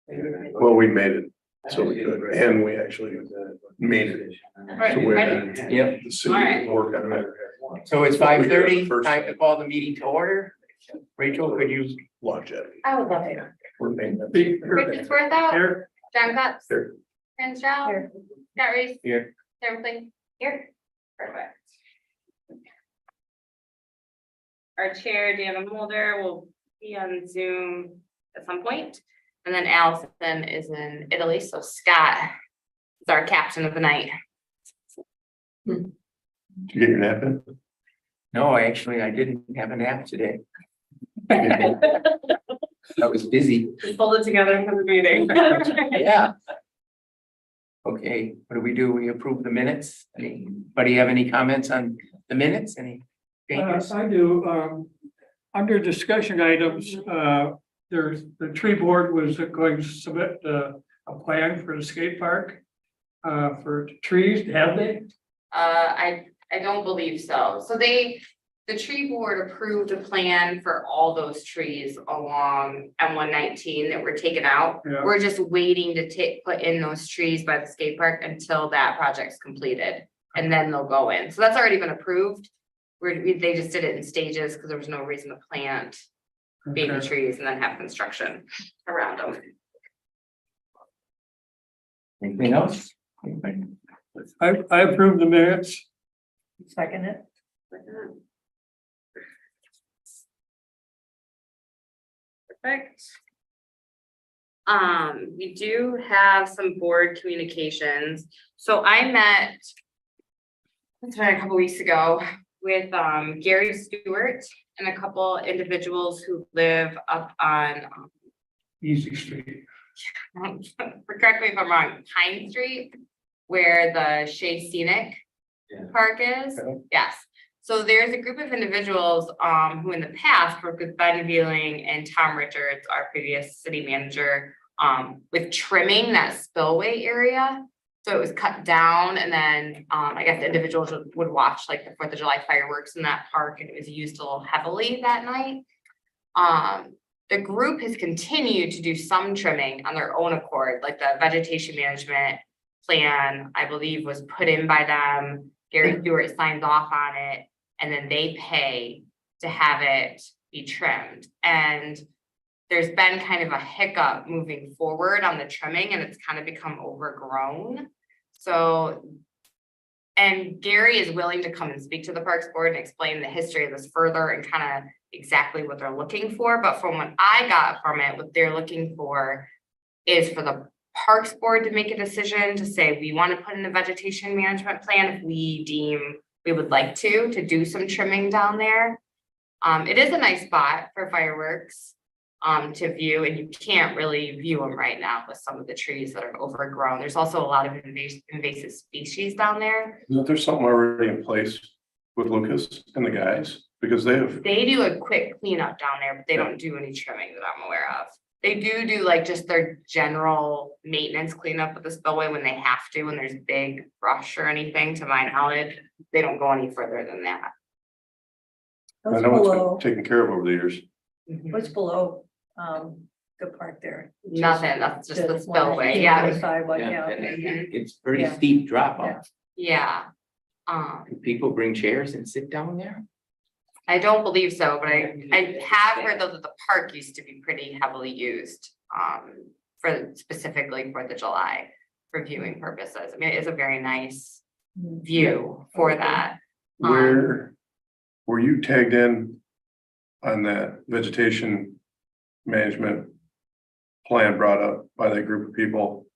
Well, we made it, so we could, and we actually made it. So we had Yep. the city Alright. work on it. So it's We did it 5:30, first time to time. call the meeting to order. Rachel, could you? Longevity. I would love it. We're making that. Richard Swarthout, Here. John Cox, Here. Ken Strauss, Scott Reese. Here. Sarah McLean, here. Perfect. Our chair, Deanna Mulder, will be on Zoom at some point. And then Allison is in Italy, so Scott is our captain of the night. Did you get your nap in? No, actually, I didn't have a nap today. I was busy. Just pulled it together for the meeting. Yeah. Okay, what do? We approve the minutes? Anybody have any comments on the minutes? Any changes? I do, under discussion items, there's, the tree board was going to submit a plan for the skate park. For trees, have they? I don't believe so. So the tree board approved a plan for all those trees along M119 that were taken out. Yeah. We're just waiting to put in those trees by the skate park until that project's completed. And then they'll go in. So that's already been approved. They just did it in stages because there was no reason to plant baby Okay. trees and then have construction around them. Anything else? Anybody? I approve the minutes. Second it. Perfect. We do have some board communications. So I met a couple weeks ago with Gary Stewart and a couple individuals who live up on Easy Street. correct me if I'm wrong, Pine Street, where the Shea Scenic Park is. Okay. Yes. So there's a group of individuals who in the past worked with Ben Vealing and Tom Richards, our previous city manager, with trimming that spillway area. So it was cut down and then I guess individuals would watch like the 4th of July fireworks in that park, and it was used a little heavily that night. The group has continued to do some trimming on their own accord, like the vegetation management plan, I believe, was put in by them. Gary Stewart signs off on it, and then they pay to have it be trimmed. And there's been kind of a hiccup moving forward on the trimming, and it's kind of become overgrown. So, and Gary is willing to come and speak to the Parks Board and explain the history of this further and kind of exactly what they're looking for. But from what I got from it, what they're looking for is for the Parks Board to make a decision to say, we want to put in a vegetation management plan if we deem we would like to do some trimming down there. It is a nice spot for fireworks to view, and you can't really view them right now with some of the trees that are overgrown. There's also a lot of invasive species down there. Isn't there something already in place with Lucas and the guys? Because they have, They do a quick cleanup down there, but they don't do any trimming that I'm aware of. They do like just their general maintenance cleanup of the spillway when they have to, when there's big brush or anything, to my knowledge. They don't go any further than that. I What's know it's below, been taken care of over the years. what's below, the park there? Nothing, that's just the Just one spillway, yeah. the Sidewalk, Yeah, yeah, and okay. It's pretty Yeah. steep drop off. Yeah. People bring chairs and sit down there? I don't believe so, but I have heard though that the park used to be pretty heavily used, for specifically 4th of July for viewing purposes. I mean, it is a very nice view for that. Where, were you tagged in on that vegetation management plan brought up by that group of people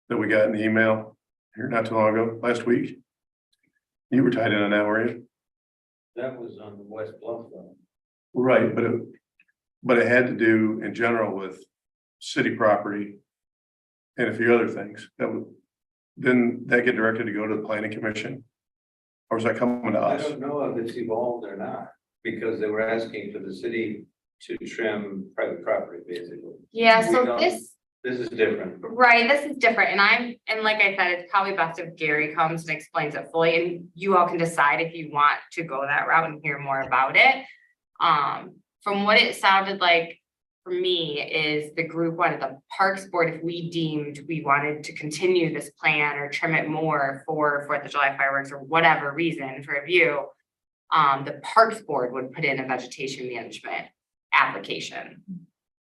that we got in the email here not too long ago, last week? You were tied in on that, were you? That was on the West Bluff one. Right, but it had to do in general with city property and a few other things that would, didn't that get directed to go to the planning commission? Or was that coming to I us? don't know if it's evolved or not, because they were asking for the city to trim private property, basically. Yeah, We so don't- This is different. right, this is different, and like I said, it's probably best if Gary comes and explains it fully, and you all can decide if you want to go that route and hear more about it. From what it sounded like, for me is the group wanted the Parks Board, if we deemed we wanted to continue this plan or trim it more for 4th of July fireworks or whatever reason for review. The Parks Board would put in a vegetation management application.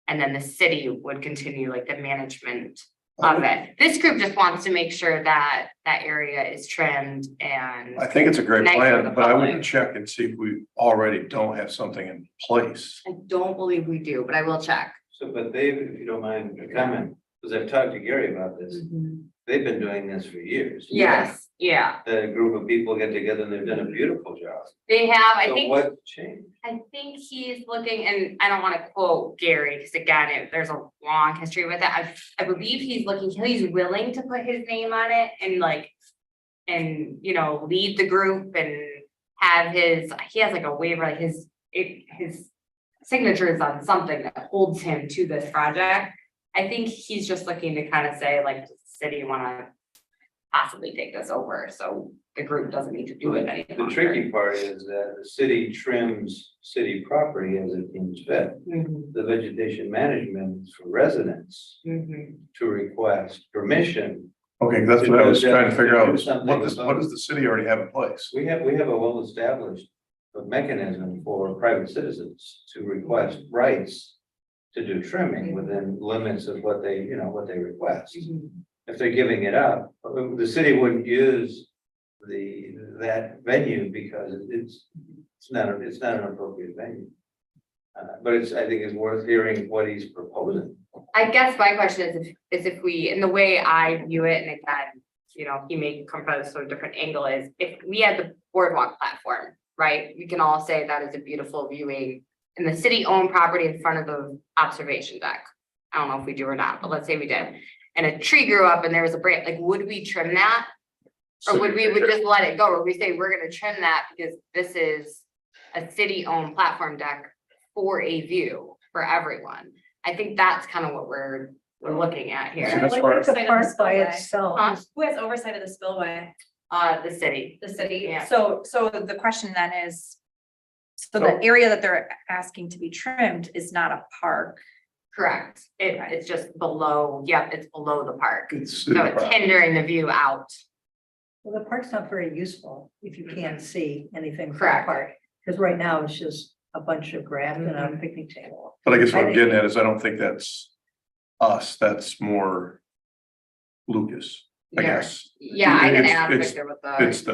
And then the city would continue like the management of it. This group just wants to make sure that that area is trimmed and. I think it's a great Nice for plan, the but I public. wouldn't check and see if we already don't have something in place. I don't believe we do, but I will check. So, but they've, if you don't mind a comment, because I've talked to Gary about this, they've been doing this for years. Yes, yeah, A group of people get together and they've done a beautiful job. they have, I So think. what changed? I think he's looking, and I don't wanna quote Gary, because again, there's a long history with it. I believe he's looking, he's willing to put his name on it and like. And, you know, lead the group and have he has like a waiver, like his signature is on something that holds him to this project. I think he's just looking to kind of say like, does the city wanna possibly take this over, so the group doesn't need to do it any The longer. tricky part is that the city trims city property as it deems fit. Mhm, The vegetation management is for residents mhm. to request permission. Okay, that's what I was trying to figure out, Do something what about- does the city already have in place? We have a well-established mechanism for private citizens to request rights to do trimming within limits of what they, what they request. If they're giving it up, the city wouldn't use that venue because it's not an appropriate venue. But I think it's worth hearing what he's proposing. I guess my question is if we, and the way I view it, and again, he may come from a sort of different angle, is if we had the boardwalk platform, right? We can all say that is a beautiful viewing in the city-owned property in front of the observation deck. I don't know if we do or not, but let's say we did. And a tree grew up and there was a branch, like, would we trim that? Or would we just let it go? Or we say, we're gonna trim that because this is a city-owned platform deck for a view for everyone. I think that's kind of what we're looking at So here. that's Like where- the park by itself. Huh? Who has oversight of the spillway? The city. The city. Yeah. So the question then is, so the area that they're asking to be trimmed is not a park. Correct. It's just below, it's below the park. It's So it's hindering the view out. Well, the park's not very useful if you can't see anything from the Correct. park. Because right now it's just a bunch of grass and a picnic table. But I guess what I I'm think- getting at is I don't think that's us, that's more Lucas, I Yeah. guess. Yeah, I can It's- ask it's- Victor what It's the.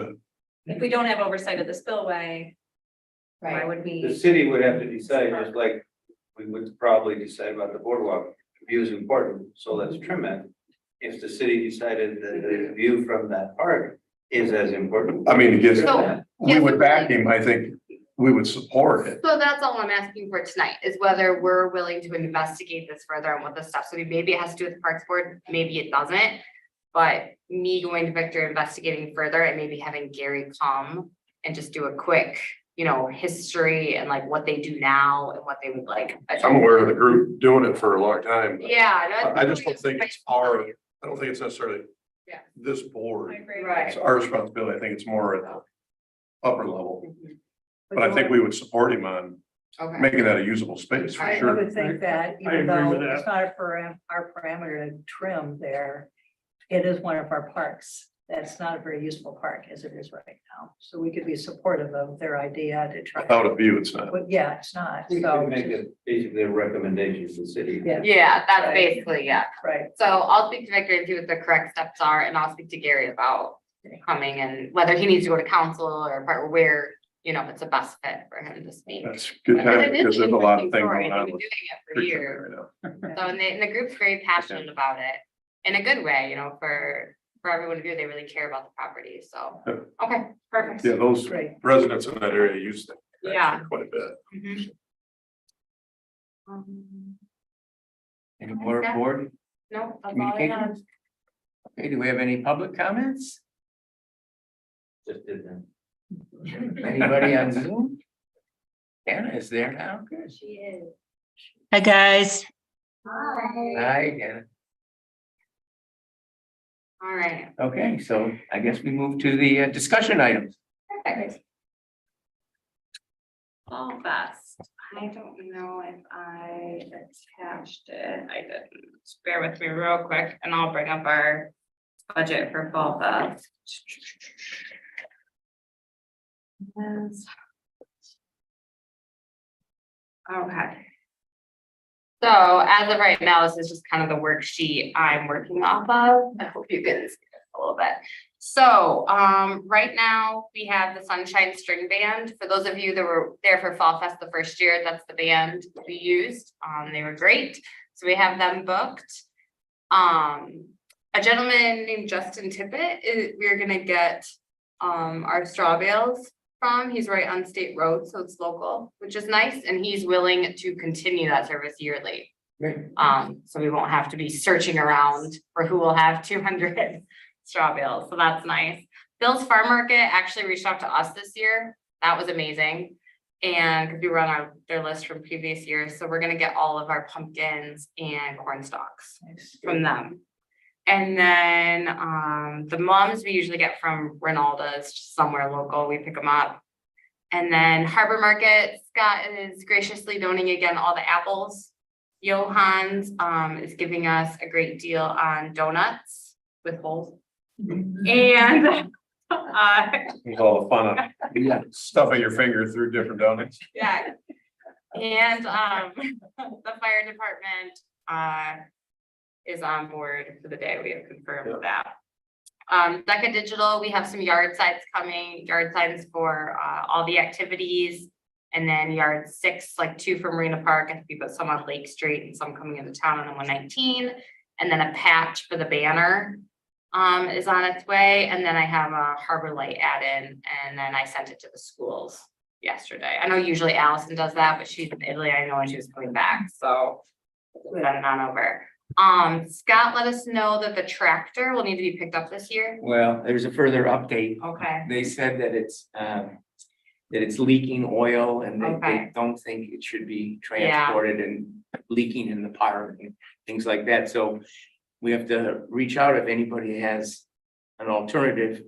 the, If we don't have oversight of the spillway, why Right. would The we? city would have to decide, just like we would probably decide about the boardwalk. View is important, so let's trim it. If the city decided that the view from that park is as important. I mean, yes, So- we would back him, I think we would support it. So that's all I'm asking for tonight, is whether we're willing to investigate this further and what the steps, so maybe it has to do with the Parks Board, maybe it doesn't. But me going to Victor investigating further and maybe having Gary come and just do a quick, history and like what they do now and what they would like. I'm aware of the group doing it for a long time. but Yeah. that's- I just don't think it's I don't think it's necessarily Yeah. this board. agree. Right. It's our responsibility. I think it's more at the upper level. But I think we would support him on Okay, making that a usable space for I I sure. would think that I even agree though with it's that. not our parameter to trim there, it is one of our parks. That's not a very useful park as it is right now. So we could be supportive of their idea to try. Without a view, it's not. But yeah, it's not. We So could make it basically a recommendation to the city. Yeah. yeah, that's Right. basically, yeah. right. So I'll speak to Victor and see what the correct steps are, and I'll speak to Gary about coming and whether he needs to go to council or part where, it's the best fit for him to speak. That's good But time it is because there's a an lot of interesting things story, going and on they've been with doing it for Richmond years. right now. So, and the group's very passionate about it, in a good way, for everyone to do, they really care about the property, so, Yep. okay, perfect. Yeah, those Great. residents in that area use that. Yeah. Quite a bit. Mhm. Any more Yeah. board? No, that's all I have. Communications? Okay, do we have any public comments? Just did that. Anybody on Zoom? Anna is there now. Good. She is. Hi, guys. Hi. Hi, Anna. All right, Okay, so I guess we move to the discussion items. perfect. All fast. I don't know if I attached it. I didn't. Just bear with me real quick and I'll bring up our budget for Fall Fest. Yes. Okay. So as of right now, this is just kind of the worksheet I'm working off of. I hope you can see it a little bit. So, right now we have the Sunshine String Band. For those of you that were there for Fall Fest the first year, that's the band we used. They were great. So we have them booked. A gentleman named Justin Tippett, we're gonna get, our straw bales from. He's right on State Road, so it's local, which is nice. And he's willing to continue that service yearly. Great. So we won't have to be searching around for who will have 200 straw bales, so that's nice. Bill's Farm Market actually reached out to us this year. That was amazing. And because we were on their list from previous years, so we're gonna get all of our pumpkins and corn stalks from them. And then the mums we usually get from Ronaldo's, just somewhere local, we pick them up. And then Harbor Market, Scott is graciously donating again all the apples. Johans is giving us a great deal on donuts with holes. And There's all the fun of Yeah. stuffing your finger through different donuts. yeah. And the fire department is on board for the day. We have confirmed that. Decca Digital, we have some yard signs coming, yard signs for all the activities. And then yard 6, like 2 for Marina Park. I think we put some on Lake Street and some coming into town on 119. And then a patch for the banner is on its way. And then I have a Harbor Light add-in, and then I sent it to the schools yesterday. I know usually Allison does that, but she's in Italy. I know when she was coming back, so send it on over. Scott let us know that the tractor will need to be picked up this year. Well, there's a further update. Okay, They said that it's leaking oil and they Okay. don't think it should be transported and leaking in the park and things like that. So we have to reach out if anybody has an alternative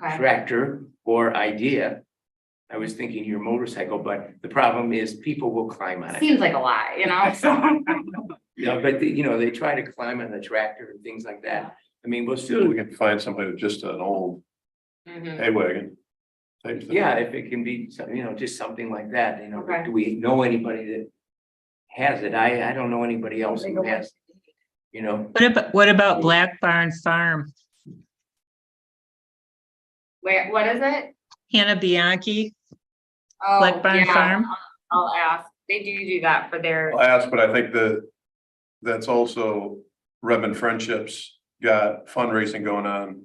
okay. tractor or idea. I was thinking your motorcycle, but the problem is people will climb on it. Seems like a lot, you know, so. Yeah, but they try to climb on the tractor and things like that. I mean, we'll We still, can find somebody with just an old Mhm. hay wagon. type thing. yeah, if it can be, just something like that, Okay. do we know anybody that has it? I don't know anybody else who has, What about Black Barn Farm? Where, what is it? Hannah Bianchi, Oh, Black Barn yeah, Farm? I'll ask. They do that for their, I'll ask, but I think that's also Redmond Friendships got fundraising going on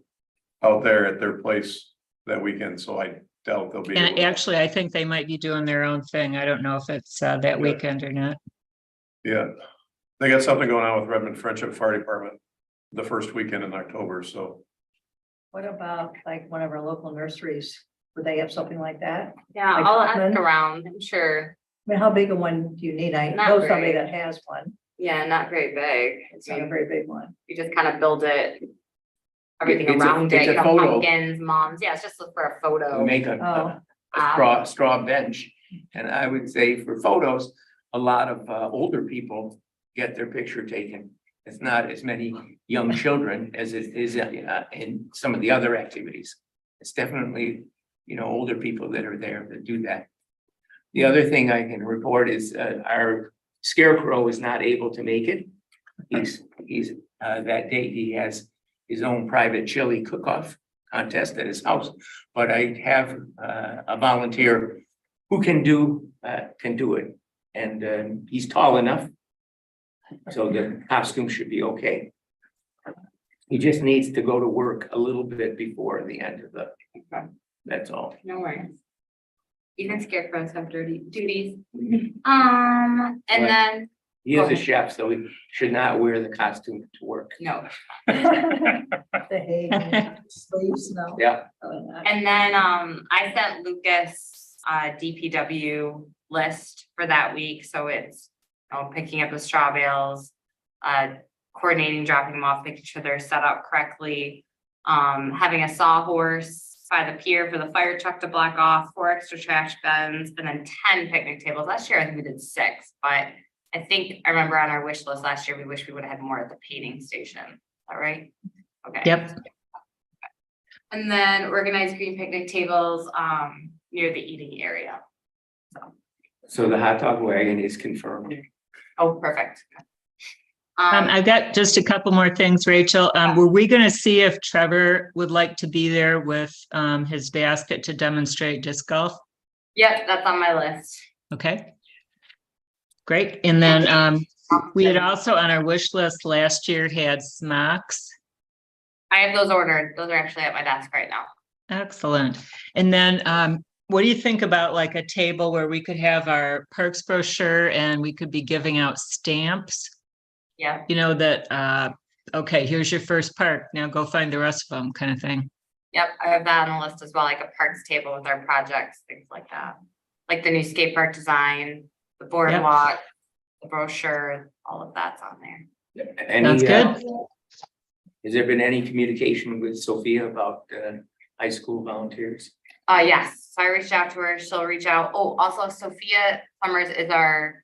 out there at their place that weekend, so I doubt they'll be. And able to- actually, I think they might be doing their own thing. I don't know if it's that weekend or not. Yeah, they got something going on with Redmond Friendship Fire Department the first weekend in October, so. What about like one of our local nurseries? Would they have something like that? yeah, Like I'll ask Hoffman? around, I'm sure. I mean, how big a one do you need? I Not know somebody very. that has one. Yeah, not very big. It's not a very big one. You just kind of build it. Everything It's a- around it, it's a you know, photo. pumpkins, moms, yeah, it's just for a photo. make Oh. a straw bench. And I would say for photos, a lot of older people get their picture taken. It's not as many young children as it is in some of the other activities. It's definitely, older people that are there that do that. The other thing I can report is our Scarecrow is not able to make it. He's that day, he has his own private chili cook-off contest at his house. But I have a volunteer who can do it. And he's tall enough. So the costume should be okay. He just needs to go to work a little bit before the end of that's all. No worries. Even scarecrows have dirty duties. And Right. then, He is Go a ahead. chef, so he should not wear the costume to work. no, The hay, sleeves, no. Yeah, probably not. and then, I sent Lucas DPW list for that week, so it's, picking up the straw bales, coordinating, dropping them off, making sure they're set up correctly, having a sawhorse by the pier for the fire truck to block off, 4 extra trash bins, and then 10 picnic tables. Last year, I think we did 6, but I think I remember on our wish list last year, we wish we would have had more at the painting station. All right? Okay. Yep. And then organized green picnic tables, near the eating area. So the hot dog wagon is confirmed. Oh, perfect. I've got just a couple more things, Rachel. Were we gonna see if Trevor would like to be there with his basket to demonstrate disc golf? Yep, that's on my list. Okay. Great. And then we had also on our wish list last year had smocks. I have those ordered. Those are actually at my desk right now. Excellent. And then what do you think about like a table where we could have our parks brochure and we could be giving out stamps? Yeah, You know, that okay, here's your first park. Now go find the rest of them kind of thing. yep, I have that on the list as well, like a parks table with our projects, things like that. Like the new skate park design, the boardwalk, the brochure, all of that's on there. Sounds good. Has there been any communication with Sophia about high school volunteers? Yes, so I reached out to her, she'll reach out. Oh, also Sophia Summers is our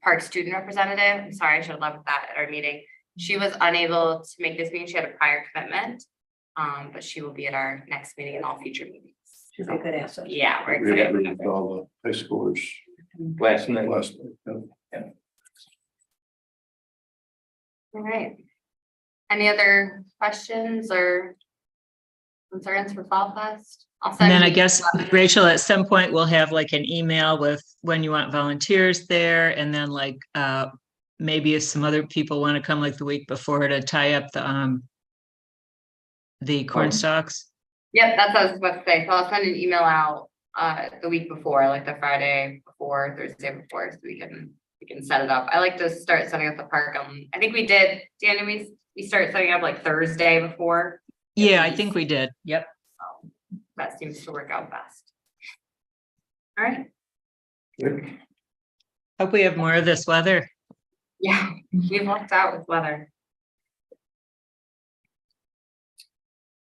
park student representative. I'm sorry, I should have left that at our meeting. She was unable to make this meeting, she had a prior commitment. But she will be at our next meeting and all future meetings. Should be a good asset. Yeah, we're We excited. had all the high schoolers Last night. last night. All right. Any other questions or concerns for Fall Fest? I'll And send then I you- guess, Rachel, at some point we'll have like an email with when you want volunteers there and then like maybe if some other people want to come like the week before to tie up the corn stalks. Yep, that's what I was about to say. So I'll send an email out the week before, like the Friday before, Thursday before, so we can set it up. I like to start setting up the park. I think we did, Danny, we started setting up like Thursday before. Yeah, I think we did. Yep. That seems to work out best. All right, Good. Hope we have more of this weather. yeah, we've lucked out with weather.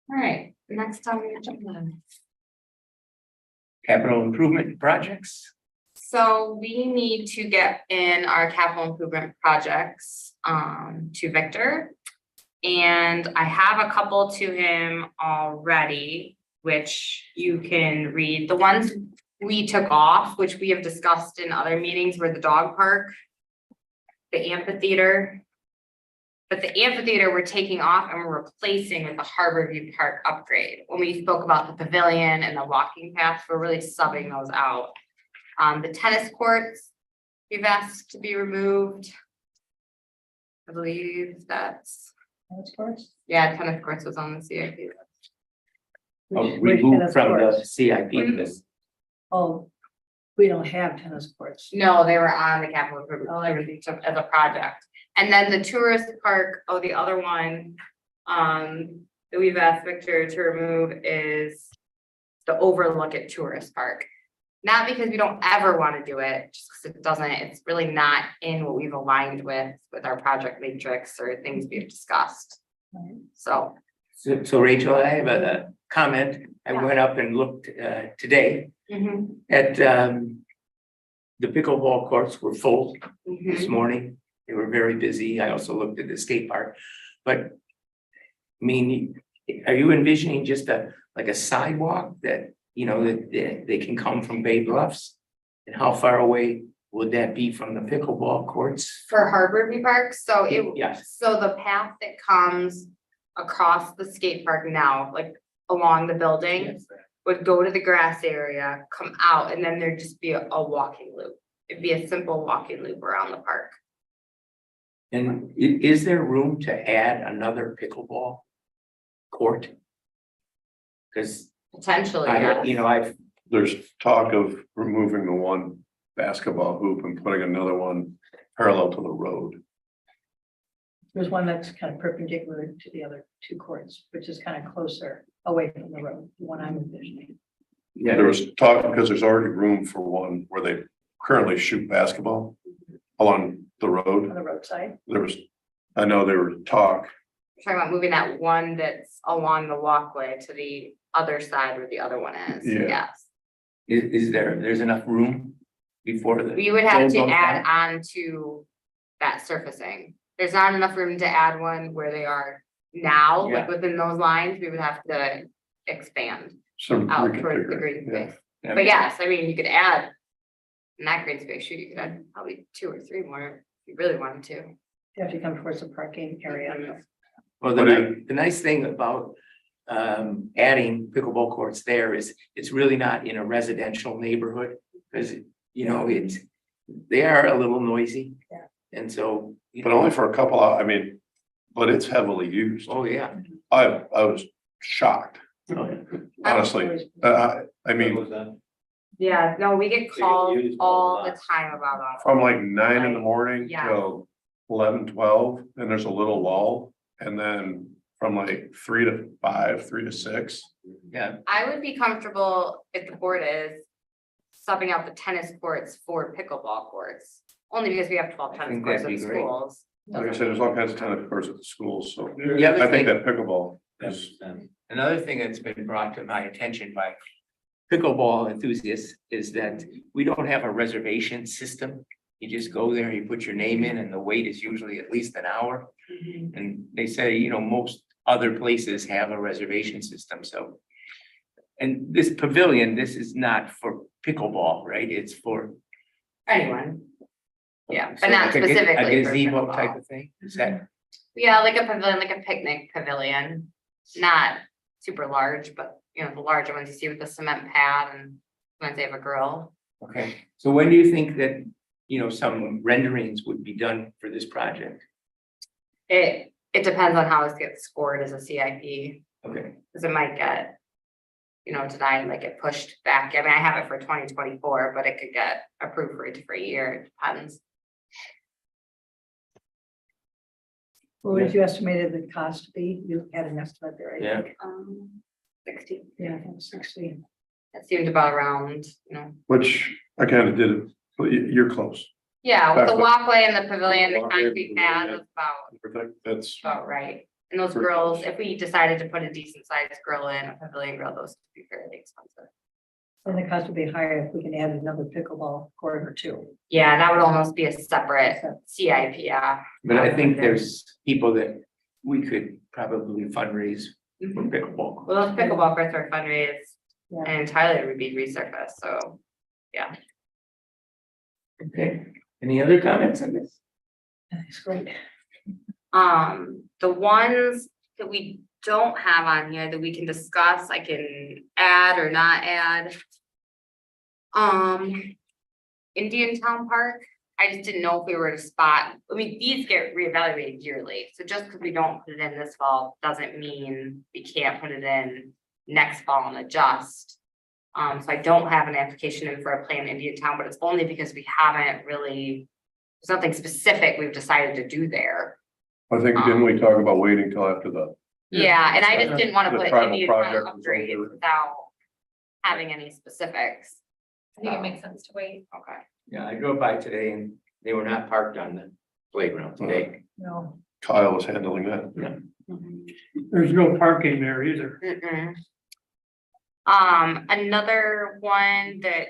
All right, next on the agenda. Capital improvement projects? So we need to get in our capital improvement projects to Victor. And I have a couple to him already, which you can read. The ones we took off, which we have discussed in other meetings, were the dog park, the amphitheater. But the amphitheater we're taking off and we're replacing with the Harborview Park upgrade. When we spoke about the pavilion and the walking paths, we're really subbing those out. The tennis courts, we've asked to be removed. I believe that's, Tennis courts? yeah, tennis courts was on the CIP. We Which moved tennis from the courts? CIP list. Oh, we don't have tennis courts. No, they were on the capital improvement, everything took as a project. And then the tourist park, the other one, that we've asked Victor to remove is the overlook at Tourist Park. Not because we don't ever want to do it, just because it doesn't, it's really not in what we've aligned with our project matrix or things we've discussed. Right. So, So Rachel, I have a comment. I went up and looked today at the pickleball courts were full this morning. They were very busy. I also looked at the skate park. But I mean, are you envisioning just like a sidewalk that, you know, that they can come from Bay Bluffs? And how far away would that be from the pickleball courts? for Harborview Park, so Yes. so the path that comes across the skate park now, like along the building, would go to the grass area, come out, and then there'd just be a walking loop. It'd be a simple walking loop around the park. And is there room to add another pickleball court? Because Potentially, I, yes. you know, I've, There's talk of removing the one basketball hoop and putting another one parallel to the road. There's one that's kind of perpendicular to the other 2 courts, which is kind of closer away from the road, the one I'm envisioning. yeah, There was talk, because there's already room for one where they currently shoot basketball along the On road. the roadside. There was, I know there was talk, Talking about moving that one that's along the walkway to the other side where the other one is, Yeah. yes. There's enough room before the. We would have pole to goes add down? on to that surfacing. There's not enough room to add one where they are now, like within those lines, we would have to expand Some out towards the reconfigure, green yeah. space. But yes, I mean, you could add. In that green space, sure, you could add probably 2 or 3 more if you really wanted to. You have to come towards the parking area. Well, the nice thing about adding pickleball courts there is it's really not in a residential neighborhood. Because, you know, they are a little noisy. Yeah. And so. you But know, only for a couple of, I mean, but it's heavily used. Oh, yeah. I was shocked, Oh, yeah. honestly. I mean, Yeah, no, we get calls used all all the the time about them. from like 9 in the morning Yeah. till 11, 12, and there's a little lull. And then from like 3 to 5, 3 to 6. Yeah, I would be comfortable if the board is subbing out the tennis courts for pickleball courts. Only because we have 12 I tennis think courts at that'd the be great. schools. Like I said, there's all kinds of tennis courts at the schools, so The other I think thing- that pickleball is, another thing that's been brought to my attention by pickleball enthusiasts is that we don't have a reservation system. You just go there, you put your name in, and the wait is usually at least an hour. And they say, you know, most other places have a reservation system, so. And this pavilion, this is not for pickleball, right? It's for. Anyone. Yeah, So but not like a specifically for gazebo type pickleball. of thing, is that? Yeah, like a pavilion, like a picnic pavilion, not super large, but you know, the larger ones you see with the cement pad and sometimes they have a grill. Okay, so when do you think that, you know, some renderings would be done for this project? It depends on how it gets scored as a CIP, Okay, because it might get, you know, denied, might get pushed back. I mean, I have it for 2024, but it could get approved for a different year, it depends. What would you estimated the cost to be? You had an estimate there, I Yeah. think. 60, Yeah, I think 60. that seemed about around, you know. which I kind of did it, but you're close. Yeah, with the Back- walkway and the pavilion, the Walkway, concrete pad pavilion. was That's, about right. And those grills, if we decided to put a decent sized grill in, a pavilion grill, those would be fairly expensive. And the cost would be higher if we can add another pickleball court or 2. Yeah, that would almost be a separate CIP, yeah. but I think there's people that we could probably fundraise for pickleball. Well, those pickleball courts are fundraised Yeah. and entirely would be resurfaced, so. Okay, any other comments on this? That's great. The ones that we don't have on here that we can discuss, I can add or not add. Indian Town Park, I just didn't know if we were to spot, I mean, these get reevaluated yearly, so just because we don't put it in this fall, doesn't mean we can't put it in next fall and adjust. So I don't have an application in for a plan in Indian Town, but it's only because we haven't really, there's nothing specific we've decided to do there. I think, didn't we talk about waiting till after the, Yeah, and I just didn't wanna The put tribal Indian Town project was upgrades over. without having any specifics. I think it makes sense to wait. Okay. Yeah, I drove by today and they were not parked on the playground today. No, Kyle was handling that. There's no parking there either. Mm-mm. Another one that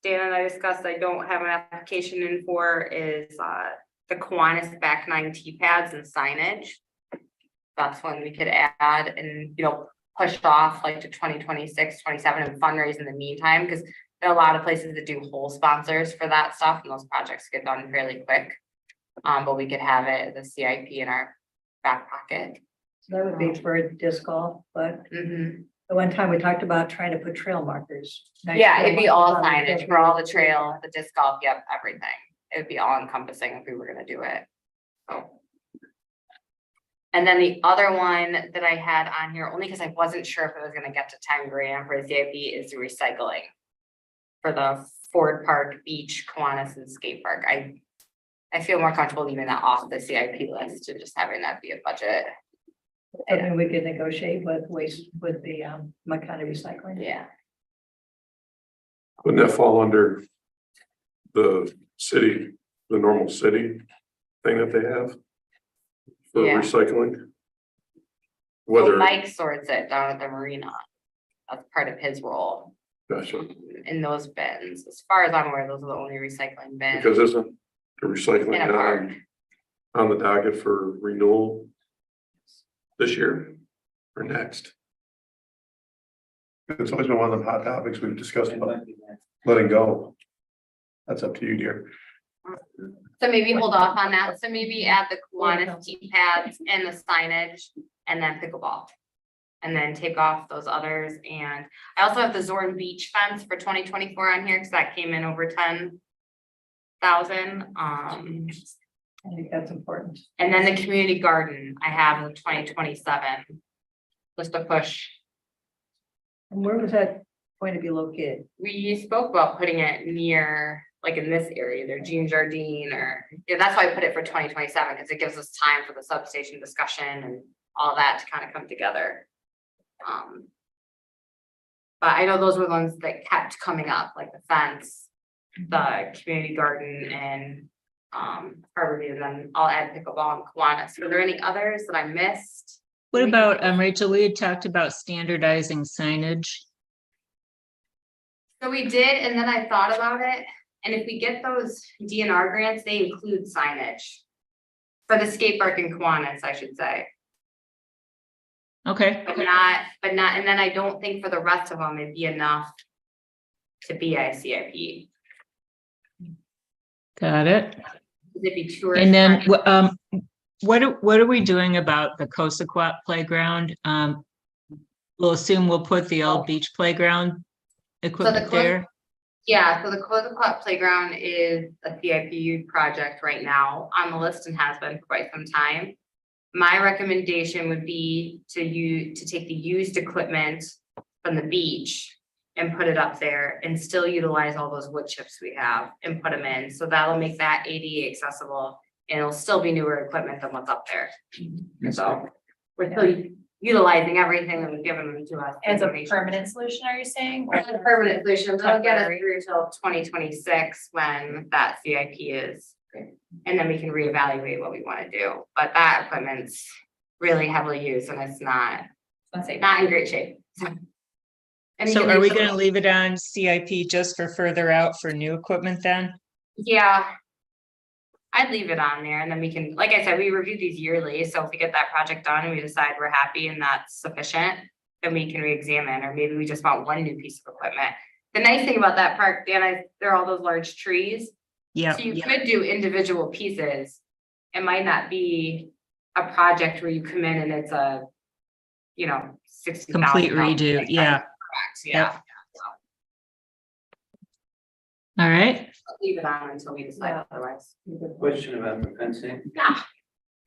Dan and I discussed, I don't have an application in for is, the Kiwanis back 9 T pads and signage. That's one we could add and, you know, push off like to 2026, 27 and fundraise in the meantime, because there are a lot of places that do whole sponsors for that stuff and those projects get done fairly quick. But we could have it, the CIP in our back pocket. so that would be for disc golf, but Mhm. the one time we talked about trying to put trail markers. Nice Yeah, trail it'd be markers all on the signage field. for all the trail, the disc golf, yep, everything. It would be all encompassing if we were gonna do it. So. And then the other one that I had on here, only because I wasn't sure if it was gonna get to 10 grand for the CIP, is the recycling. For the Ford Park Beach, Kiwanis and Skate Park. I feel more comfortable leaving that off the CIP list to just having that be a budget. Something we could negotiate with waste, with the, Makata Recycling. Yeah. Wouldn't that fall under the city, the normal city thing that they have? For Yeah. recycling? Well, Whether, Mike sorts it down at the marina. That's part of his role Gotcha. in those bins. As far as I'm aware, those are the only recycling bins Because isn't the recycling in a park. on the docket for renewal this year or next? It's always been one of the hot topics we've discussed about letting go. That's up to you, dear. So maybe hold off on that. So maybe add the Kiwanis tee pads and the signage and then pickleball. And then take off those others. And I also have the Zorn Beach fence for 2024 on here because that came in over 10,000. I think that's important. And then the community garden, I have the 2027. Just a push. And where was that going to be located? We spoke about putting it near, like in this area, their Jean Jardine or, yeah, that's why I put it for 2027, because it gives us time for the substation discussion and all that to kind of come together. But I know those were the ones that kept coming up, like the fence, the community garden and Harborview, and then I'll add pickleball and Kiwanis. Were there any others that I missed? What about, Rachel, we had talked about standardizing signage. So we did, and then I thought about it, and if we get those DNR grants, they include signage. For the skate park in Kiwanis, I should say, Okay, but not, and then I don't think for the rest of them it'd be enough to be a CIP. got it. It'd be tourist. And then, friendly. what are we doing about the Cosequat playground? We'll assume we'll put the old beach playground equipment Cos- there. Yeah, so the Cosequat Playground is a CIP project right now on the list and has been for quite some time. My recommendation would be to take the used equipment from the beach and put it up there and still utilize all those wood chips we have and put them in. So that'll make that ADA accessible and it'll still be newer equipment than what's up there. So we're still utilizing everything that was given to us. As a permanent solution, are you saying? As a permanent solution, that'll get us Temporary. through till 2026 when that CIP is. And then we can reevaluate what we want to do, but that equipment's really heavily used and it's not in great shape. And So you are we can- gonna leave it on CIP just for further out for new equipment then? Yeah. I'd leave it on there and then we can, like I said, we review these yearly, so if we get that project done and we decide we're happy and that's sufficient, then we can reexamine, or maybe we just want one new piece of equipment. The nice thing about that park, Dan, there are all those large trees. Yeah, So you could do individual pieces. It might not be a project where you come in and it's a, 60,000. complete redo, yeah, Yeah, all right. leave it on until we decide Yeah. otherwise. Question about the fencing. Yeah.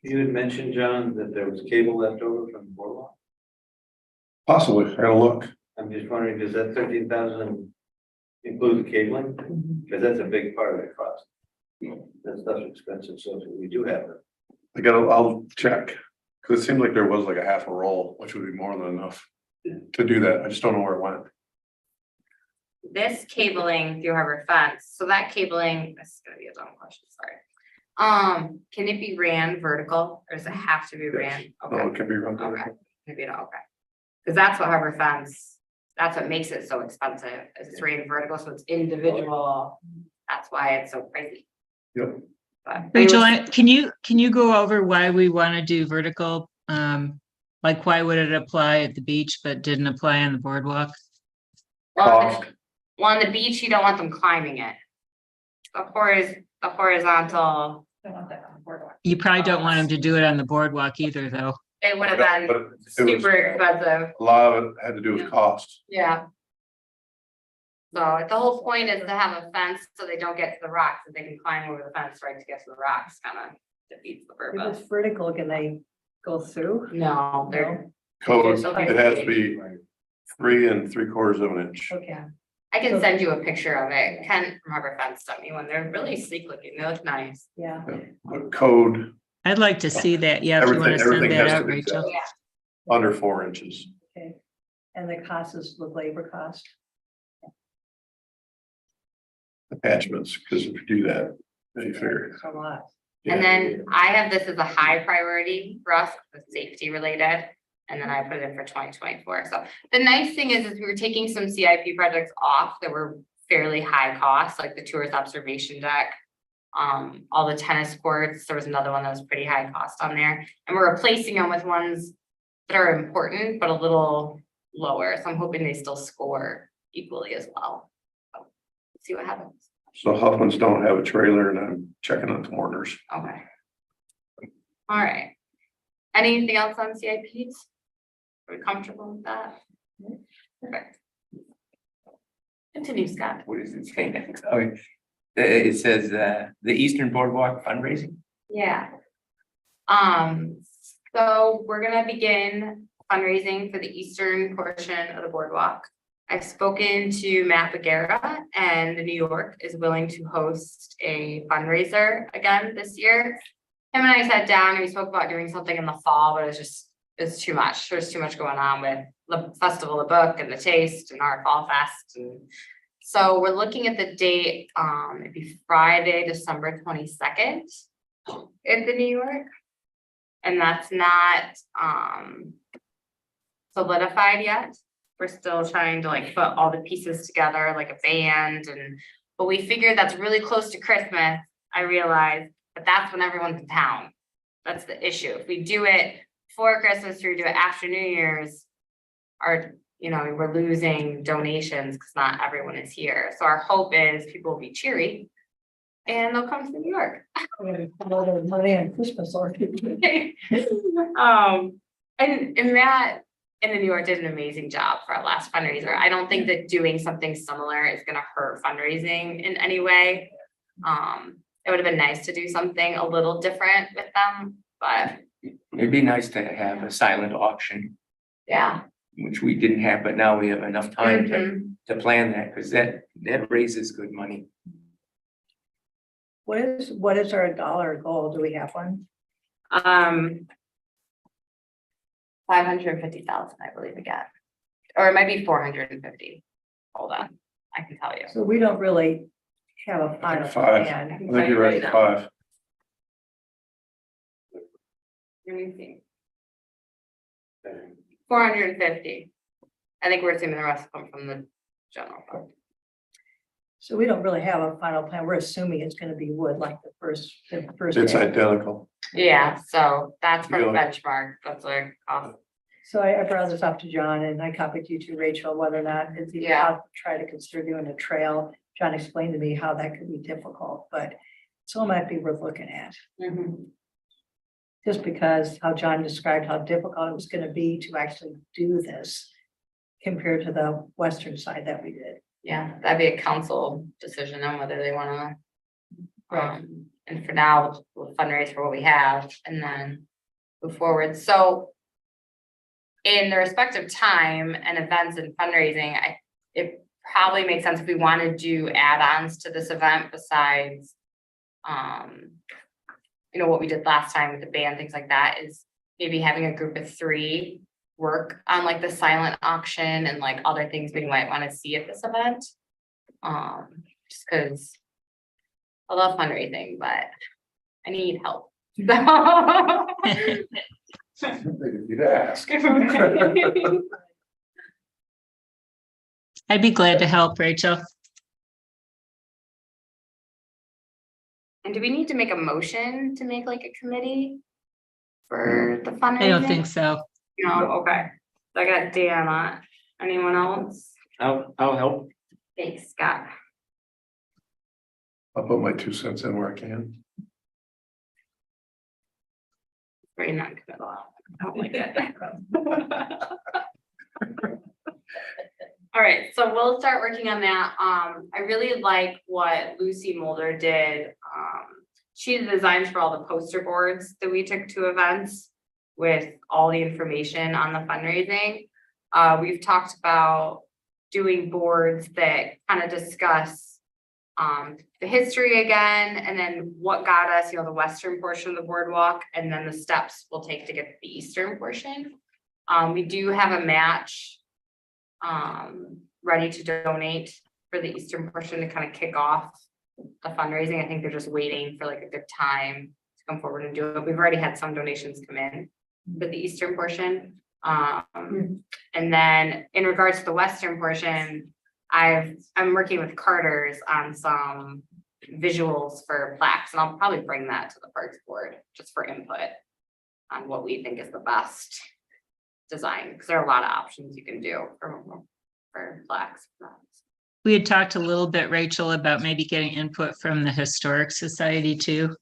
You had mentioned, John, that there was cable left over from the boardwalk. Possibly, I gotta look. I'm just wondering, does that 13,000 include the cabling? Because that's a big part of the cost. That stuff's expensive, so if we do have it. I'll check, cause it seemed like there was like a half a roll, which would be more than enough to do that. I just don't know where it went. This cabling through Harbor Fence, so that cabling, this is gonna be a dumb question, sorry. Can it be ran vertical or does it have to be ran? No, Okay, it can be run. okay, maybe not, okay. Cause that's what Harbor Fence, that's what makes it so expensive, is it's ran vertical, so it's individual. That's why it's so crazy. Yep. But Rachel, can you go over why we want to do vertical? Like why would it apply at the beach but didn't apply on the boardwalk? Cost. Well, on the beach, you don't want them climbing it. The horizontal, I want that on the boardwalk. You probably don't want them to do it on the boardwalk either, though. it would have But been it was- super expensive, A lot of it had to do with cost. yeah. So the whole point is to have a fence so they don't get to the rocks, and they can climb over the fence right to get to the rocks, kind of defeats the If purpose. it's vertical, can they go through? No, they're, Code, Okay. it has to be 3 3/4 of an inch. Okay. I can send you a picture of it, Ken from Harbor Fence sent me one, they're really sleek looking, they look nice. Yeah. But code I'd like to see that. Yeah, if you want to send everything that has to out, be Rachel. set under 4 inches. Okay. And the cost is the labor cost. Attachments, because if you do that, then you figure. It's a lot. And then I have this as a high priority for us, with safety related. And then I put it in for 2024. So the nice thing is we were taking some CIP projects off that were fairly high cost, like the tourist observation deck. All the tennis courts, there was another one that was pretty high cost on there, and we're replacing them with ones that are important, but a little lower. So I'm hoping they still score equally as well. So, let's see what happens. So Huffman's don't have a trailer and I'm checking on corners. Okay. All right. Anything else on CIPs? Are we comfortable with that? Perfect. Continue, Scott. What does it say next? Oh, it says, the Eastern Boardwalk fundraising. Yeah. So we're gonna begin fundraising for the eastern portion of the boardwalk. I've spoken to Matt Bagara, and the New York is willing to host a fundraiser again this year. Him and I sat down and we spoke about doing something in the fall, but it's too much. There's too much going on with the Festival of Book and the Taste and our Fall Fest. And so we're looking at the date, it'd be Friday, December 22nd at the New York. And that's not solidified yet. We're still trying to like put all the pieces together like a band, but we figured that's really close to Christmas. I realized, but that's when everyone's in town. That's the issue. If we do it before Christmas, or we do it after New Year's, we're losing donations because not everyone is here. So our hope is people will be cheery and they'll come to New York. Money and Christmas already. And Matt in the New York did an amazing job for our last fundraiser. I don't think that doing something similar is gonna hurt fundraising in any way. It would have been nice to do something a little different with them, but It'd be nice to have a silent auction, yeah. which we didn't have, but now we have enough time Mhm. to plan that, because that raises good money. What is our dollar goal? Do we have one? 550,000, I believe again, or it might be 450. Hold on, I can tell you. So we don't really have a final Five. plan. I think you're right at 5. Let me see. 450. I think we're assuming the rest come from the general fund. So we don't really have a final plan. We're assuming it's gonna be wood like the first It's day. identical. Yeah, so that's for the Yeah. benchmark, that's like, So I brought this up to John and I copied you to Rachel, whether or not it's even Yeah. out to try to consider doing a trail. John explained to me how that could be difficult, but so it might be worth looking at. Just because how John described how difficult it was gonna be to actually do this compared to the western side that we did. yeah, that'd be a council decision on whether they wanna. Right. And for now, we'll fundraise for what we have and then move forward, so. In the respective time and events and fundraising, it probably makes sense if we wanna do add-ons to this event besides. What we did last time with the band, things like that, is maybe having a group of 3 work on like the silent auction and like other things we might wanna see at this event. Just cause I love fundraising, but I need help. You'd ask. I'd be glad to help, Rachel. And do we need to make a motion to make like a committee for the fundraising? I don't think so. No, okay. So I got Dan on it. Anyone else? I'll help. Thanks, Scott. I'll put my 2 cents in where I can. Very non-committal. I don't like it. All right, so we'll start working on that. I really like what Lucy Mulder did. She did the designs for all the poster boards that we took to events with all the information on the fundraising. We've talked about doing boards that kind of discuss the history again, and then what got us, the western portion of the boardwalk, and then the steps we'll take to get to the eastern portion. We do have a match ready to donate for the eastern portion to kind of kick off the fundraising. I think they're just waiting for like a good time to come forward and do it. We've already had some donations come in for the eastern portion. And then in regards to the western portion, I'm working with Carter's on some visuals for plaques, and I'll probably bring that to the Parks Board just for input on what we think is the best design, because there are a lot of options you can do for plaques. We had talked a little bit, Rachel, about maybe getting input from the Historic Society too.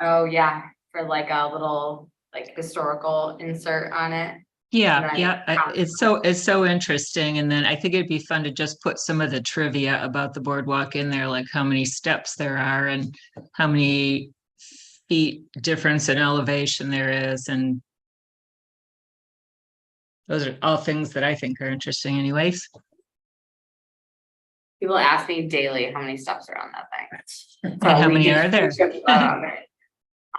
Oh, yeah, for like a little like historical insert on it. Yeah, Right. yeah, it's so interesting. And then I think it'd be fun to just put some of the trivia about the boardwalk in there, like how many steps there are and how many feet difference in elevation there is. And those are all things that I think are interesting anyways. People ask me daily how many steps are on that thing. And how many are there?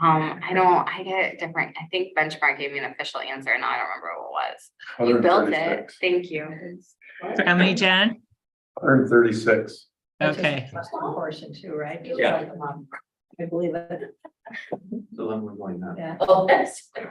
I get different, I think Benchmark gave me an official answer, and I don't remember what it was. You built it, 136. thank you. How many, Jen? 136. That's just Okay. the western portion too, right? Yeah. I believe it, The one we're going now. yeah. Oh, yes. Do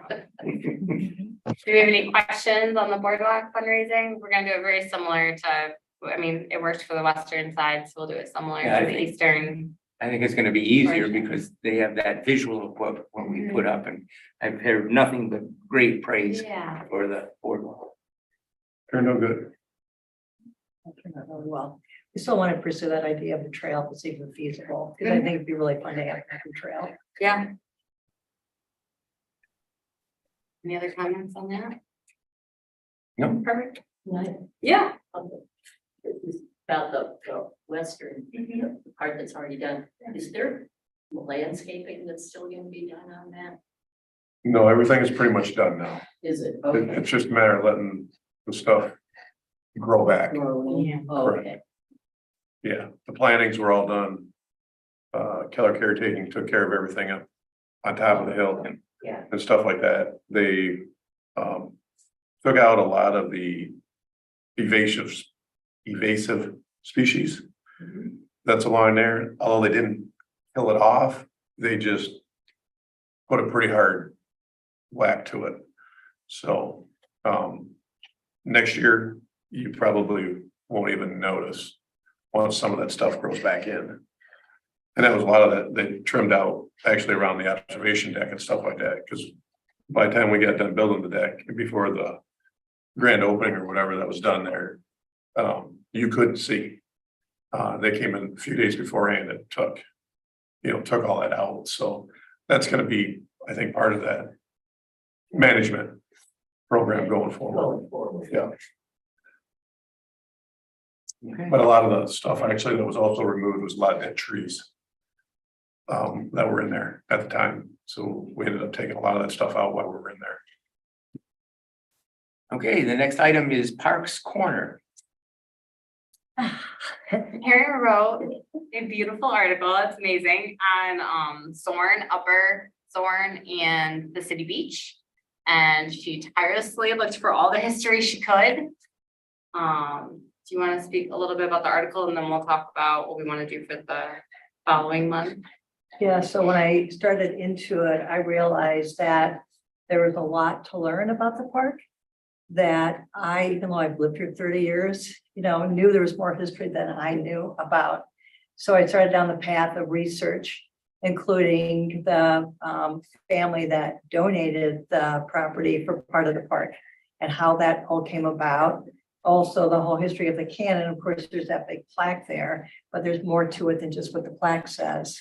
we have any questions on the boardwalk fundraising? We're gonna do it very similar to, I mean, it worked for the western side, so we'll do it similar Yeah, I to the think- eastern. I think it's gonna be easier because they have that visual of what we put up, and I've heard nothing but great praise Yeah. for the boardwalk. They're no good. That turned out really well. We still want to pursue that idea of the trail to see if it's feasible, because I think it'd be really fun to have a trail. Yeah. Any other comments on that? No. Perfect. Yeah. About the western, the part that's already done, is there landscaping that's still gonna be done on that? No, everything is pretty much done now. Is it? It's just a matter of letting the stuff grow back. Yeah. Okay. Yeah, the plantings were all done. Keller Caretaking took care of everything up on top of the hill and. Yeah. And stuff like that. They took out a lot of the invasive species that's along there. Although they didn't kill it off, they just put a pretty hard whack to it. So next year, you probably won't even notice once some of that stuff grows back in. And that was a lot of that, they trimmed out actually around the observation deck and stuff like that, because by the time we got done building the deck, before the grand opening or whatever that was done there, you couldn't see. They came in a few days beforehand and took all that out, so that's gonna be, I think, part of that management program going forward. Yeah. Okay. But a lot of the stuff actually that was also removed was a lot of dead trees. That were in there at the time, so we ended up taking a lot of that stuff out while we were in there. Okay, the next item is Parks Corner. Harry wrote a beautiful article, it's amazing, on Zorn, Upper Zorn and the city beach. And she tirelessly looked for all the history she could. Do you want to speak a little bit about the article, and then we'll talk about what we want to do for the following month? Yeah, so when I started into it, I realized that there was a lot to learn about the park. That even though I've lived here 30 years, knew there was more history than I knew about. So I started down the path of research, including the family that donated the property for part of the park and how that all came about. Also, the whole history of the cannon. Of course, there's that big plaque there, but there's more to it than just what the plaque says.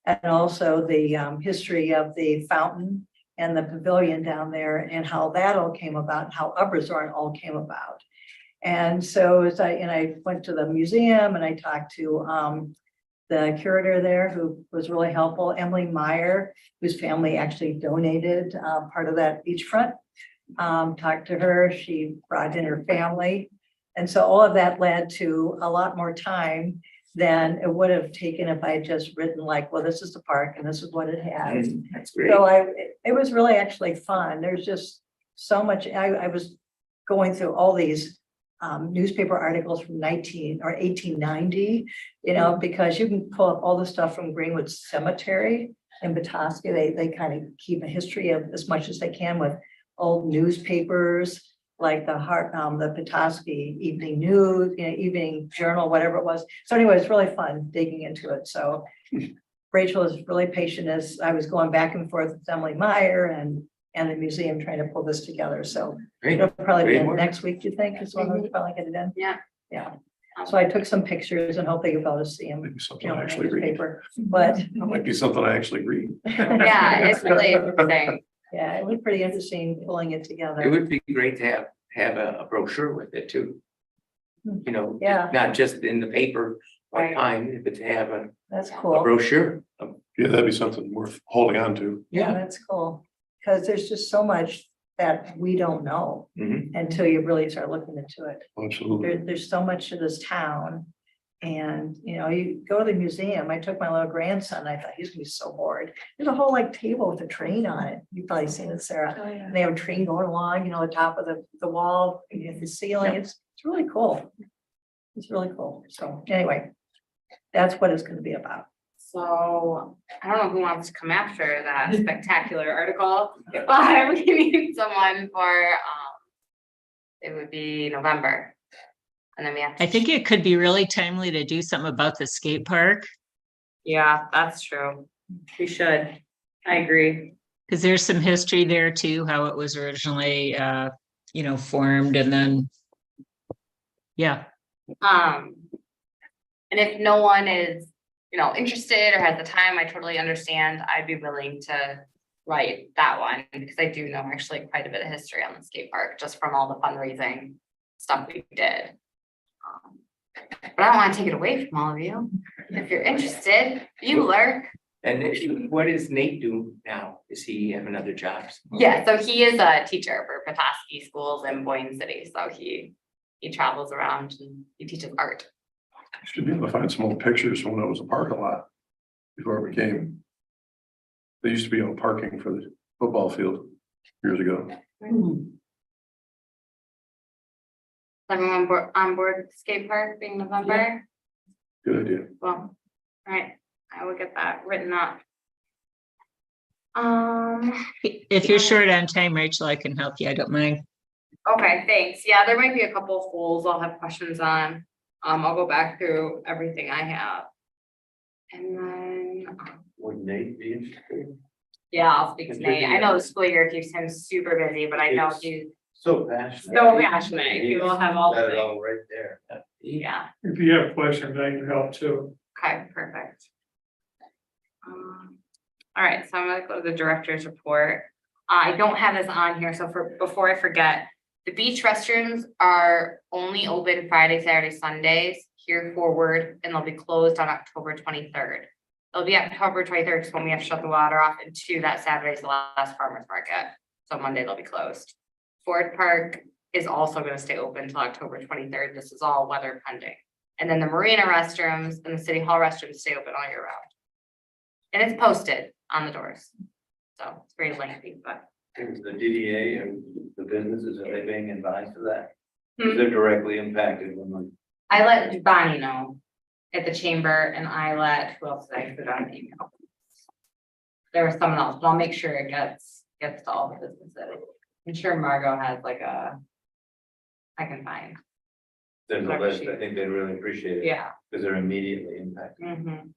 And also the history of the fountain and the pavilion down there and how that all came about, and how Upper Zorn all came about. And so I went to the museum and I talked to the curator there who was really helpful, Emily Meyer, whose family actually donated part of that beachfront. Talked to her, she brought in her family. And so all of that led to a lot more time than it would have taken if I had just written like, well, this is the park and this is what it has. That's great. So it was really actually fun. There's just so much. I was going through all these newspaper articles from 1890, because you can pull up all the stuff from Greenwood Cemetery in Petoskey. They kind of keep a history of as much as they can with old newspapers. like the Petoskey Evening News, Evening Journal, whatever it was. So anyway, it's really fun digging into it. So Rachel is really patient as I was going back and forth with Emily Meyer and the museum trying to pull this together. So Great. it'll probably be Great in work. next week, you think, is when we'll probably get it in? Yeah. Yeah. So I took some pictures and hopefully you'll be able to see them. Maybe something I actually read. Paper, but That might be something I actually read. Yeah, it's really interesting. yeah, it was pretty interesting pulling it It together. would be great to have a brochure with it too. You know, Yeah. not just in the paper all the Right. time, but to have a That's cool. brochure. Yeah, that'd be something worth holding on to. Yeah, Yeah. that's cool. Because there's just so much that we don't know Mhm. until you really start looking into it. Absolutely. There's so much to this town. And, you go to the museum, I took my little grandson, I thought he's gonna be so bored. There's a whole like table with a train on it. You've probably seen it, Sarah. And they have a train going along, the top of the wall, the ceiling. Yeah. It's really cool. It's really cool. So anyway, that's what it's gonna be about. So I don't know who wants to come after that spectacular article, but we need someone for, it would be November. And then we have. I think it could be really timely to do something about the skate park, Yeah, that's true. We should. I agree. because there's some history there too, how it was originally, formed and then. Yeah, And if no one is, interested or has the time, I totally understand. I'd be willing to write that one because I do know actually quite a bit of history on the skate park, just from all the fundraising stuff we did. But I don't want to take it away from all of you. If you're interested, Bueller. And what does Nate do now? Does he have another job? Yeah, so he is a teacher for Petoskey schools in Boyne City. So he travels around and he teaches art. Should be able to find some old pictures from when it was a parking lot. Before it became. They used to be on parking for the football field years ago. Everyone on board skate park being November? Good idea. Well, all right, I will get that written up. if you're short on time, Rachel, I can help you. I don't mind. Okay, thanks. Yeah, there might be a couple of holes I'll have questions on. I'll go back through everything I have. And then, Would Nate be interested? yeah, I'll speak to Nate. I know the school year keeps him super busy, but I know It's- he's, So passionate. So passionate. He will have all the Got it things. all right there. yeah, If you have questions, I can help too. okay, perfect. All right, so I'm gonna go to the director's report. I don't have this on here, so before I forget, the beach restrooms are only open Friday, Saturday, Sundays here forward, and they'll be closed on October 23rd. It'll be October 23rd is when we have to shut the water off, and that Saturday's the last farmer's market, so Monday they'll be closed. Ford Park is also gonna stay open until October 23rd. This is all weather pending. And then the marina restrooms and the city hall restrooms stay open all year round. And it's posted on the doors. So it's very lengthy, but. Is the DDA and the businesses, are they being advised of that? Hmm. They're directly impacted when I let Bonnie know at the chamber and I let, who else did I put on the email? There was someone else, but I'll make sure it gets to all the businesses. I'm sure Margot has like I can find, there's a Whatever list, she- I think they'd really appreciate it. yeah. Because they're immediately impacted. Mhm.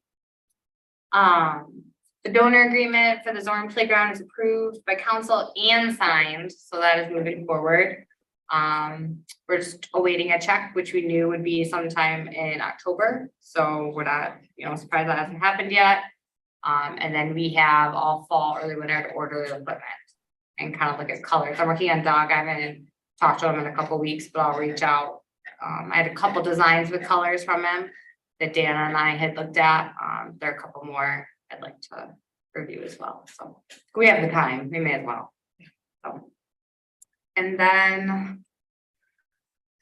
The donor agreement for the Zorn Playground is approved by council and signed, so that is moving forward. We're just awaiting a check, which we knew would be sometime in October, so we're not, surprised that hasn't happened yet. And then we have all fall, early winter to order the equipment and kind of look at colors. I'm working on Doug. I haven't talked to him in a couple weeks, but I'll reach out. I had a couple designs with colors from him that Dana and I had looked at. There are a couple more I'd like to review as well. So we have the time, we may as well. So. And then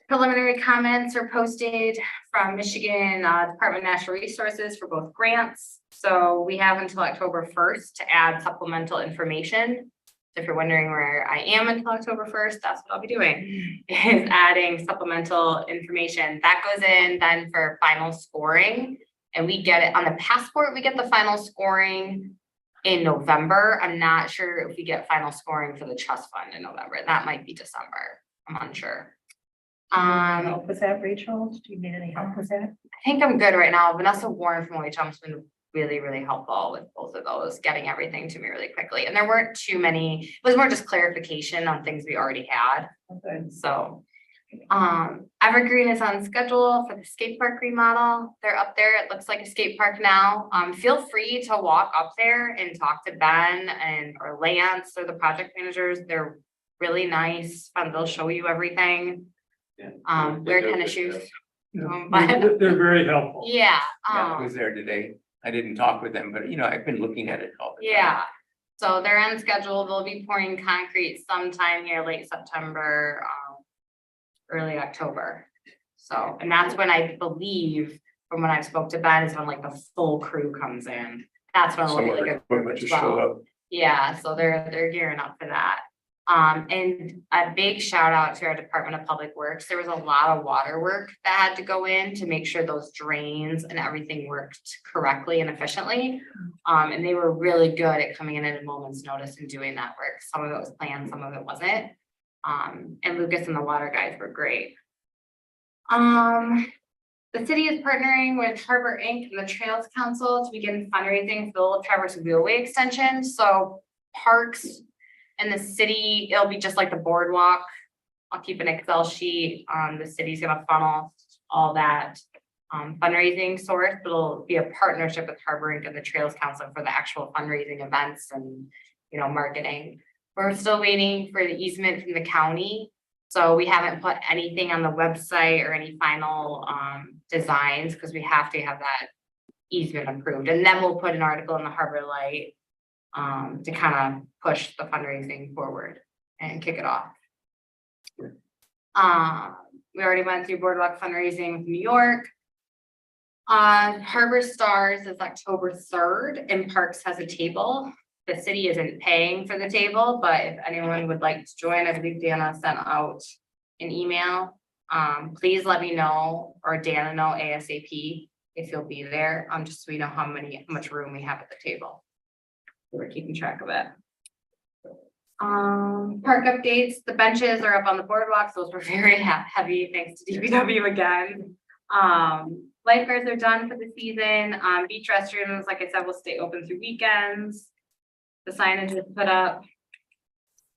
preliminary comments are posted from Michigan Department of Natural Resources for both grants. So we have until October 1st to add supplemental information. If you're wondering where I am until October 1st, that's what I'll be doing, is adding supplemental information. That goes in then for final scoring. And we get it on the passport, we get the final scoring in November. I'm not sure if we get final scoring for the trust fund in November. That might be December. I'm unsure. Help with that, Rachel? Do you need any help with that? I think I'm good right now. Vanessa Warren from OHM's been really, really helpful with both of those, getting everything to me really quickly. And there weren't too many, it was more just clarification on things we already had. Okay. So, Evergreen is on schedule for the skate park remodel. They're up there. It looks like a skate park now. Feel free to walk up there and talk to Ben or Lance or the project managers. They're really nice. They'll show you everything. Yeah. Wear tennis shoes. But They're very helpful. yeah, Yeah, I was there today. I didn't talk with them, but I've been looking at it all the time. yeah. So they're on schedule. They'll be pouring concrete sometime here, late September, early October. So, and that's when I believe, from when I spoke to Ben, is when like the full crew comes in. That's when it'll Some be of the like a equipment group as just showed well. up. Yeah, so they're gearing up for that. And a big shout out to our Department of Public Works. There was a lot of water work that had to go in to make sure those drains and everything worked correctly and efficiently. And they were really good at coming in at a moment's notice and doing that work. Some of it was planned, some of it wasn't. And Lucas and the water guys were great. The city is partnering with Harbor Inc. and the Trails Council to begin fundraising for the Traverse Wheelway extension. So parks and the city, it'll be just like the boardwalk. I'll keep an Excel sheet. The city's gonna funnel all that fundraising source, but it'll be a partnership with Harbor Inc. and the Trails Council for the actual fundraising events and, marketing. We're still waiting for the easement from the county. So we haven't put anything on the website or any final designs because we have to have that easement approved. And then we'll put an article in the Harbor Light to kind of push the fundraising forward and kick it off. We already went through boardwalk fundraising with New York. Harbor Stars is October 3rd and Parks has a table. The city isn't paying for the table, but if anyone would like to join, I believe Dana sent out an email. Please let me know, or Dana know ASAP if you'll be there, just so we know how much room we have at the table. We're keeping track of it. Park updates, the benches are up on the boardwalks. Those were very heavy, thanks to DPW again. Lifeguards are done for the season. Beach restrooms, like I said, will stay open through weekends. The signage is put up.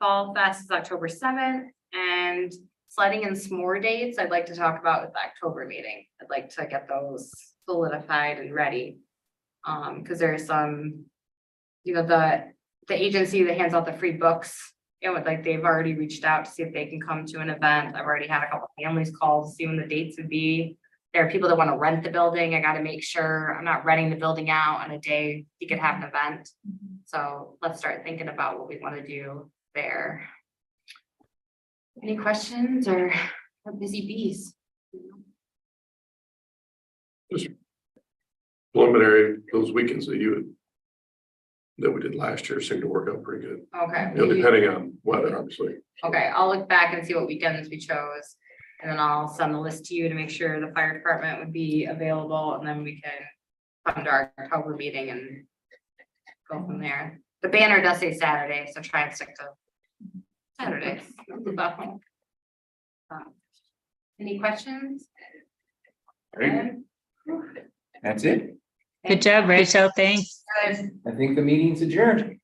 Fall Fest is October 7th, and sledding and s'more dates I'd like to talk about with the October meeting. I'd like to get those solidified and ready. Because there's some, the agency that hands out the free books, they've already reached out to see if they can come to an event. I've already had a couple families call to see when the dates would be. There are people that want to rent the building. I got to make sure I'm not renting the building out on a day you could have an event. So let's start thinking about what we want to do there. Any questions or busy bees? Preliminary, those weekends that we did last year seemed to work out pretty good. Okay. Depending on weather, obviously. Okay, I'll look back and see what weekends we chose. And then I'll send the list to you to make sure the fire department would be available, and then we can come to our October meeting and go from there. The banner does say Saturday, so try and stick to Saturdays. Any questions? Great. That's it. Good job, Rachel. Thanks. Good. I think the meeting's adjourned.